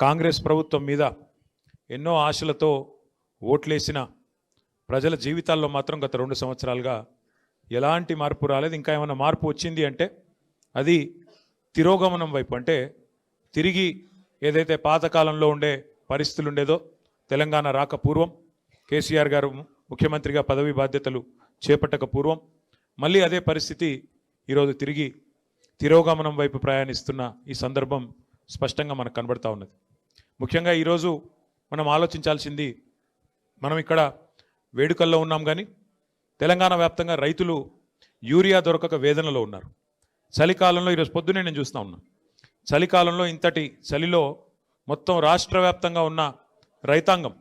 కాంగ్రెస్ ప్రభుత్వం మీద ఎన్నో ఆశలతో ఓట్లేసిన ప్రజల జీవితాల్లో మాత్రం గత 2 సంవత్సరాలుగా ఎలాంటి మార్పు రాలేదు. ఇంకా ఏమైనా మార్పు వచ్చింది అంటే అది తిరోగమనం వైపు, అంటే తిరిగి ఏదైతే పాతకాలంలో ఉండే పరిస్థితులు ఉండేదో, తెలంగాణ రాక పూర్వం కేసీఆర్ గారు ముఖ్యమంత్రిగా పదవి బాధ్యతలు చేపట్టక పూర్వం మళ్ళీ అదే పరిస్థితి ఈరోజు తిరిగి తిరోగమనం వైపు ప్రయాణిస్తున్న ఈ సందర్భం స్పష్టంగా మనకు కనబడతా ఉన్నది. ముఖ్యంగా ఈరోజు మనం ఆలోచించాల్సింది, మనం ఇక్కడ వేడుకల్లో ఉన్నాం కానీ తెలంగాణ వ్యాప్తంగా రైతులు యూరియా దొరకక వేదనలో ఉన్నారు. చలికాలంలో ఈరోజు పొద్దునే నేను చూస్తూ ఉన్నా, చలికాలంలో ఇంతటి చలిలో మొత్తం రాష్ట్ర వ్యాప్తంగా ఉన్న రైతాంగం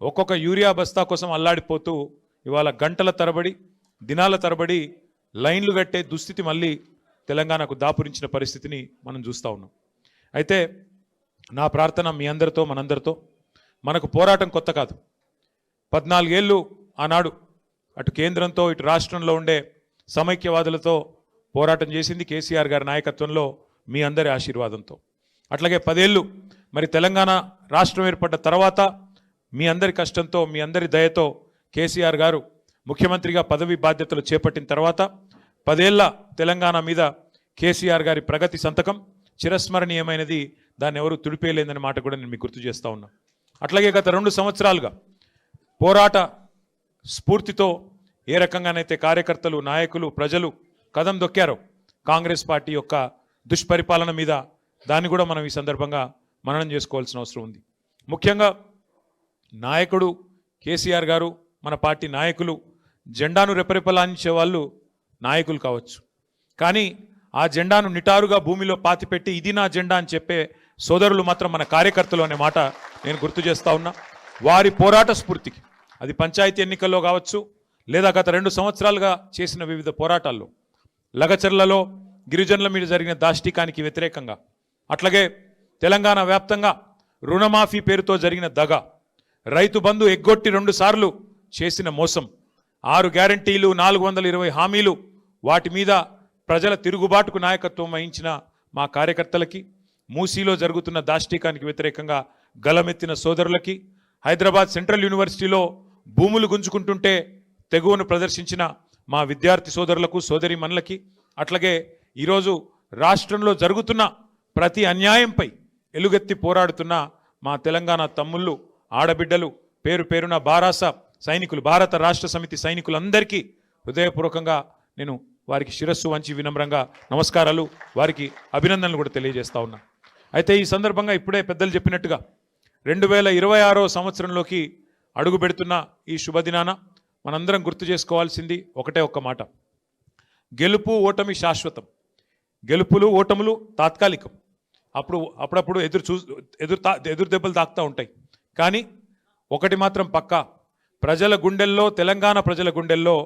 ఒక్కొక్క యూరియా బస్తా కోసం అల్లాడిపోతూ ఇవాళ గంటల తరబడి దినాల తరబడి లైన్లు కట్టే దుస్థితి మళ్ళీ తెలంగాణకు దాపురించిన పరిస్థితిని మనం చూస్తూ ఉన్నాం. అయితే నా ప్రార్థన మీ అందరితో మనందరితో, మనకు పోరాటం కొత్త కాదు. 14 ఏళ్ళు ఆనాడు అటు కేంద్రంతో ఇటు రాష్ట్రంలో ఉండే సమైక్యవాదులతో పోరాటం చేసింది కేసీఆర్ గారి నాయకత్వంలో, మీ అందరి ఆశీర్వాదంతో. అట్లాగే 10 ఏళ్ళు మరి తెలంగాణ రాష్ట్రం ఏర్పడ్డ తర్వాత మీ అందరి కష్టంతో, మీ అందరి దయతో కేసీఆర్ గారు ముఖ్యమంత్రిగా పదవి బాధ్యతలు చేపట్టిన తర్వాత 10 ఏళ్ల తెలంగాణ మీద కేసీఆర్ గారి ప్రగతి సంతకం చిరస్మరణీయమైనది, దాన్ని ఎవరు తుడిపేయలేదనే మాట కూడా నేను మీకు గుర్తు చేస్తూ ఉన్నా. అట్లాగే గత 2 సంవత్సరాలుగా పోరాట స్ఫూర్తితో ఏ రకంగానైతే కార్యకర్తలు, నాయకులు, ప్రజలు కదం దొక్కారో కాంగ్రెస్ పార్టీ యొక్క దుష్పరిపాలన మీద, దాన్ని కూడా మనం ఈ సందర్భంగా మననం చేసుకోవాల్సిన అవసరం ఉంది. ముఖ్యంగా నాయకుడు కేసీఆర్ గారు, మన పార్టీ నాయకులు జెండాను రెపరెపలాంచే వాళ్ళు నాయకులు కావచ్చు, కానీ ఆ జెండాను నిటారుగా భూమిలో పాతిపెట్టి ఇది నా జెండా అని చెప్పే సోదరులు మాత్రం మన కార్యకర్తలు అనే మాట నేను గుర్తు చేస్తూ ఉన్నా. వారి పోరాట స్ఫూర్తికి, అది పంచాయతీ ఎన్నికల్లో కావచ్చు, లేదా గత 2 సంవత్సరాలుగా చేసిన వివిధ పోరాటాల్లో, లగచర్లలో గిరిజనుల మీద జరిగిన దాష్టికానికి వ్యతిరేకంగా, అట్లాగే తెలంగాణ వ్యాప్తంగా రుణమాఫీ పేరుతో జరిగిన దగ, రైతు బంధు ఎగ్గొట్టి 2 సార్లు చేసిన మోసం, 6 గ్యారంటీలు, 420 హామీలు, వాటి మీద ప్రజల తిరుగుబాటుకు నాయకత్వం వహించిన మా కార్యకర్తలకి, మూసీలో జరుగుతున్న దాష్టికానికి వ్యతిరేకంగా గలమెత్తిన సోదరులకి, హైదరాబాద్ సెంట్రల్ యూనివర్సిటీలో భూములు గుంజుకుంటుంటే తెగువను ప్రదర్శించిన మా విద్యార్థి సోదరులకు, సోదరీమణులకి, అట్లాగే ఈరోజు రాష్ట్రంలో జరుగుతున్న ప్రతి అన్యాయంపై ఎలుగెత్తి పోరాడుతున్న మా తెలంగాణ తమ్ముళ్ళు, ఆడబిడ్డలు, పేరు పేరున బారాస సైనికులు, భారత రాష్ట్ర సమితి సైనికులందరికీ హృదయపూర్వకంగా నేను వారికి శిరస్సు వంచి వినమ్రంగా నమస్కారాలు, వారికి అభినందనలు కూడా తెలియజేస్తా ఉన్నా. అయితే ఈ సందర్భంగా ఇప్పుడే పెద్దలు చెప్పినట్టుగా 2026వ సంవత్సరంలోకి అడుగు పెడుతున్న ఈ శుభదినాన మనందరం గుర్తు చేసుకోవాల్సింది ఒకటే ఒక్క మాట, గెలుపు ఓటమి శాశ్వతం, గెలుపులు ఓటములు తాత్కాలికం. అప్పుడప్పుడు ఎదురు దెబ్బలు తాకుతూ ఉంటాయి, కానీ ఒకటి మాత్రం పక్కా, ప్రజల గుండెల్లో, తెలంగాణ ప్రజల గుండెల్లో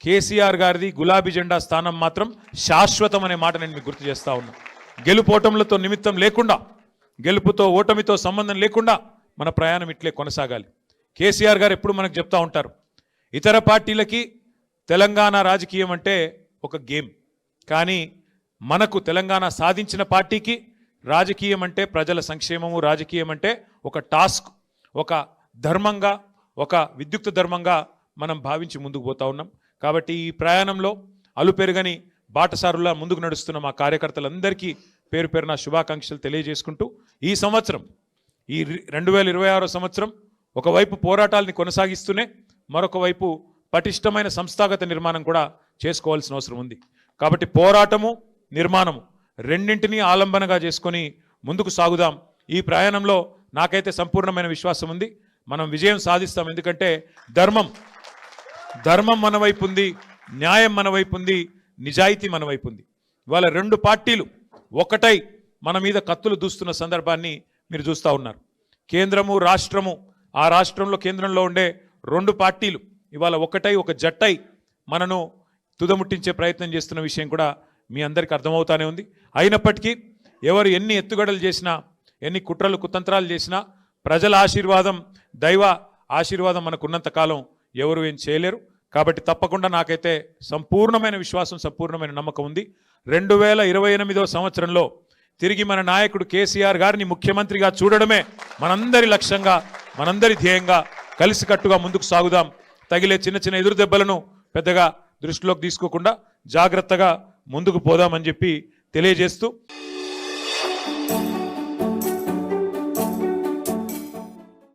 కేసీఆర్ గారిది గులాబీ జెండా స్థానం మాత్రం శాశ్వతం అనే మాట నేను మీకు గుర్తు చేస్తా ఉన్నా. గెలుపోటములతో నిమిత్తం లేకుండా, గెలుపుతో ఓటమితో సంబంధం లేకుండా మన ప్రయాణం ఇట్లే కొనసాగాలి. కేసీఆర్ గారు ఎప్పుడు మనకు చెప్తా ఉంటారు, ఇతర పార్టీలకి తెలంగాణ రాజకీయం అంటే ఒక గేమ్, కానీ మనకు తెలంగాణ సాధించిన పార్టీకి రాజకీయం అంటే ప్రజల సంక్షేమము, రాజకీయం అంటే ఒక టాస్క్, ఒక ధర్మంగా, ఒక విద్యుక్త ధర్మంగా మనం భావించి ముందుకు పోతా ఉన్నాం. కాబట్టి ఈ ప్రయాణంలో అలుపెరుగని బాటసారులా ముందుకు నడుస్తున్న మా కార్యకర్తలందరికీ పేరు పేరున శుభాకాంక్షలు తెలియజేసుకుంటూ, ఈ సంవత్సరం, ఈ 2026వ సంవత్సరం ఒకవైపు పోరాటాలని కొనసాగిస్తూనే మరొక వైపు పటిష్టమైన సంస్థాగత నిర్మాణం కూడా చేసుకోవాల్సిన అవసరం ఉంది. కాబట్టి పోరాటము, నిర్మాణము రెండింటినీ ఆలంబనగా చేసుకొని ముందుకు సాగుదాం. ఈ ప్రయాణంలో నాకైతే సంపూర్ణమైన విశ్వాసం ఉంది, మనం విజయం సాధిస్తాం. ఎందుకంటే ధర్మం మన వైపు ఉంది, న్యాయం మన వైపు ఉంది, నిజాయితీ మన వైపు ఉంది. ఇవాళ 2 పార్టీలు ఒకటై మన మీద కత్తులు దూస్తున్న సందర్భాన్ని మీరు చూస్తూ ఉన్నారు. కేంద్రము, రాష్ట్రము, ఆ రాష్ట్రంలో కేంద్రంలో ఉండే 2 పార్టీలు ఇవాళ ఒకటై, ఒక జట్టై మనను తుదముట్టించే ప్రయత్నం చేస్తున్న విషయం కూడా మీ అందరికీ అర్థమవుతానే ఉంది. అయినప్పటికీ ఎవరు ఎన్ని ఎత్తుగడలు చేసినా, ఎన్ని కుట్రలు కుతంత్రాలు చేసినా, ప్రజల ఆశీర్వాదం, దైవ ఆశీర్వాదం మనకున్నంత కాలం ఎవరు ఏం చేయలేరు. కాబట్టి తప్పకుండా నాకైతే సంపూర్ణమైన విశ్వాసం, సంపూర్ణమైన నమ్మకం ఉంది. 2028వ సంవత్సరంలో తిరిగి మన నాయకుడు కేసీఆర్ గారిని ముఖ్యమంత్రిగా చూడడమే మనందరి లక్ష్యంగా, మనందరి ధ్యేయంగా కలిసికట్టుగా ముందుకు సాగుదాం. తగిలే చిన్న చిన్న ఎదురు దెబ్బలను పెద్దగా దృష్టిలోకి తీసుకోకుండా జాగ్రత్తగా ముందుకు పోదామని చెప్పి తెలియజేస్తూ